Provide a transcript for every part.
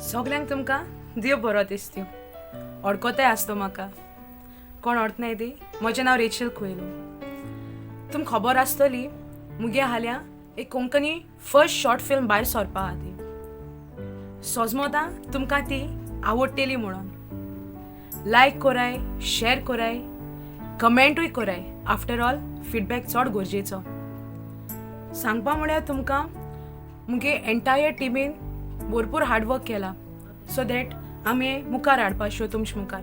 सगल्यांक तुमकां देव बरो दिसत्यो. अडकोताय आसतो म्हाका. कोण अडकनाय ती म्हजें नांव रेचल कुयलो. तुमकां खबर आसतली मुगे हाल्या एक कोंकणी फर्स्ट शॉर्ट फिल्म भायर सरपा आहा ती. सोजमोता तुमकां ती आवडटेली म्हणून. लायक कोराय, शेअर कोराय, कमेंटूय कोराय. आफ्टर ऑल फीडबॅक चड गरजेचो. सांगपा म्हळ्यार तुमकां मुगे एंटायर टिमीन भरपूर हार्डवर्क केला सो दॅट आमी मुखार हाडपा शो तुमचे मुखार.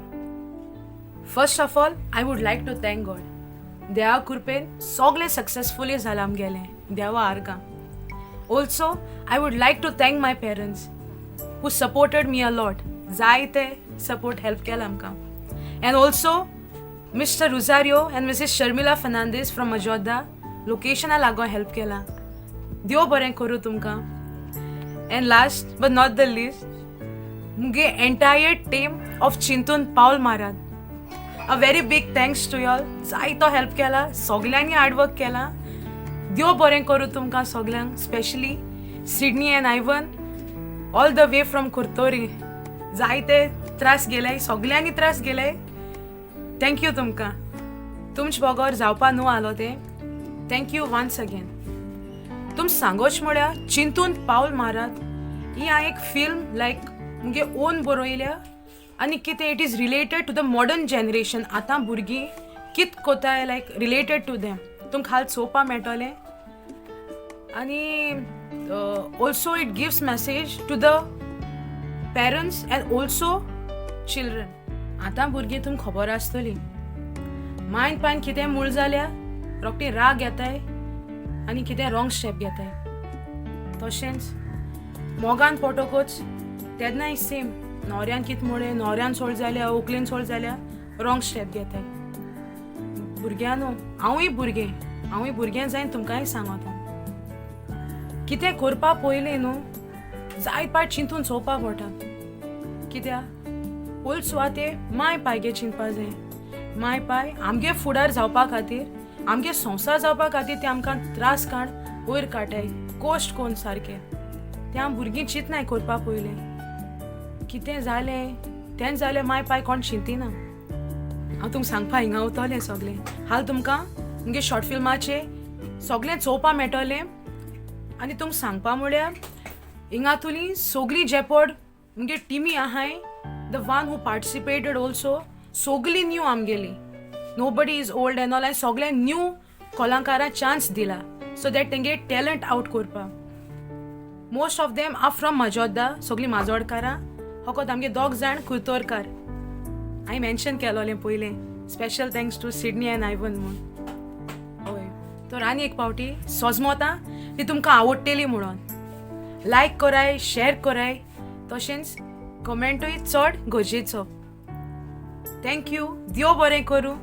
First of all I would like to thank God. देवा कृपेन सगळें सक्सेसफुली जालां आमगेलें देवा आर्गां. Also I would like to thank my parents who supported me a lot. जायते सपोर्ट हेल्प केला आमकां. And also mister Rosario and missus Sharmila Fernandes from Majorda लोकेशना लागून हेल्प केला. देव बरें करूं तुमकां. And last but not the least मुगे entire team of Chintun Paval Maharaj. A very big thanks to y'all. जायतो हेल्प केला, सगल्यांनी हार्डवर्क केला. देव बरें करूं तुमकां सगल्यांक. Specially Sydney and Ivan all the way from Curtorim. जायते त्रास गेले, सगल्यांनी त्रास गेले. थँक्यू तुमकां. तुमचे बगोर जावपा न्हू आलो ते. Thank you once again. तुम सांगोच म्हळ्यार चिंतून पावल महाराज ही हांवें एक फिल्म लायक मुगे ओन बरोयल्या आनी कितें it is related to the modern generation. आतां भुरगीं कित कोताय लायक रिलेटेड टू देम तुमकां हाल चोवपा मेळटलें. आनी also it gives message to the parents and also children. आतां भुरगीं तुमकां खबर आसतली मायन पायन कितें मूळ जाल्यार रोखडी राग येताय आनी कितें रॉंग स्टेप घेताय. तशेंच मोगान पटोकूच तेन्नाय सेम न्हवऱ्यान कितें म्हळें, न्हवऱ्यान सोड जाल्यार व्हंकलेन सोड जाल्यार रॉंग स्टेप घेताय. भुरग्यां न्हू हांवूय भुरगें जायन तुमकांय सांगता कितें करपा पयलें न्हू जायत पाट चिंतून चोवपा पडटा. कित्याक ऑल्सो आतां माय पायगे चिंतपा जाय. माय पाय आमगे फुडार जावपा खातीर, आमगे संवसार जावपा खातीर ते आमकां त्रास काण वयर काटाय, कोश्ट कोन्न सारकें. ते आम भुरगीं चिंतनाय करपा पयलें. कितें जालें तें जालें माय पाय कोण चिंतिना. हांव तुमकां सांगपा हिंगा वतलें सगलें. हाल तुमकां मुगे शॉर्ट फिल्माचें सगलें चोवपा मेळटलें. आनी तुमकां सांगपा म्हळ्यार हिंगा तुली सगलीं जेपड मुगे टिमी आहाय the one who participated also सगलीं न्यू आमगेली. Nobody is old and all. हांवें सगळ्या न्यू कलाकारां चान्स दिला सो दॅट तेंगे टॅलंट आउट करपा. Most of them are from Majorda. सगळीं माजोडकारां. फकत आमगे दोग जाण कुर्तोरकार. हांवें मेन्शन केलोलें पयलें. Special thanks to Sydney and Ivan म्हूण. हय तर आनी एक फावटी सोजमोता ती तुमकां आवडटेली म्हणून. लायक कोराय, शेअर कोराय. तशेंच कमेंटूय चड गरजेचो. थँक्यू. देव बरें करूं.